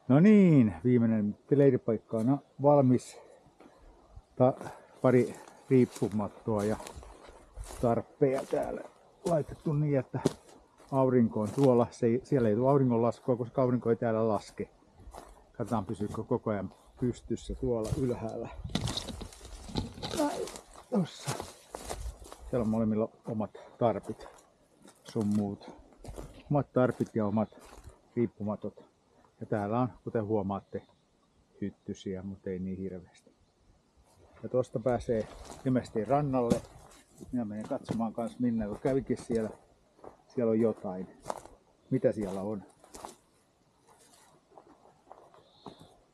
No niin, viimeinen leiripaikka on valmis. Pari riippumattoa ja tarppeja täällä laitettu niin, että aurinko on tuolla. Siellä ei tule auringonlaskua, koska aurinko ei täällä laske. Katsotaan pysyykö koko ajan pystyssä tuolla ylhäällä. Tossa. Siellä on molemmilla omat tarpit sun muut. Omat tarpit ja omat riippumatot. Ja täällä on, kuten huomaatte, hyttysiä, mutta ei niin hirveästi. Ja tuosta pääsee Jemestin rannalle. Minä menen katsomaan kanssa minne, kun kävikin siellä. Siellä on jotain. Mitä siellä on?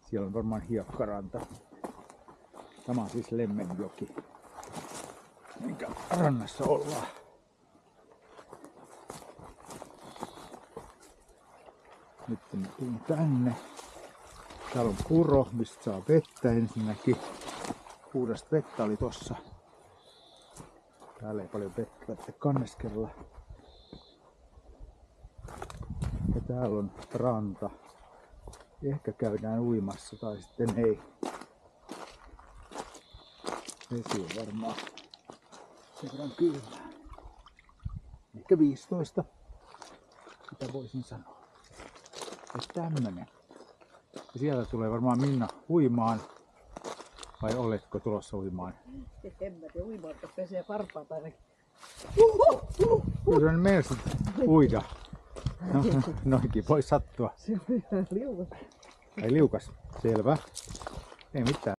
Siellä on varmaan hiekkaranta. Tämä on siis Lemmenjoki, minkä rannassa ollaan. Nyt mä tuun tänne. Täällä on puro, mistä saa vettä ensinnäkin. Puhdasta vettä oli tossa. Täällä ei paljon vettä kanneskella. Ja täällä on ranta. Ehkä käydään uimassa tai sitten ei. Vesi on varmaan sen verran kylmää. Ehkä 15. Mitä voisin sanoa. Ja tämmönen. Ja siellä tulee varmaan Minna uimaan. Vai oletko tulossa uimaan? En mä tiedä uimaan, että pesee varpaat ainakin. Kyllä sä nyt meinasit uida. No, noinkin voi sattua. Se on ihan liukas. Ai liukas, selvä. Ei mitään.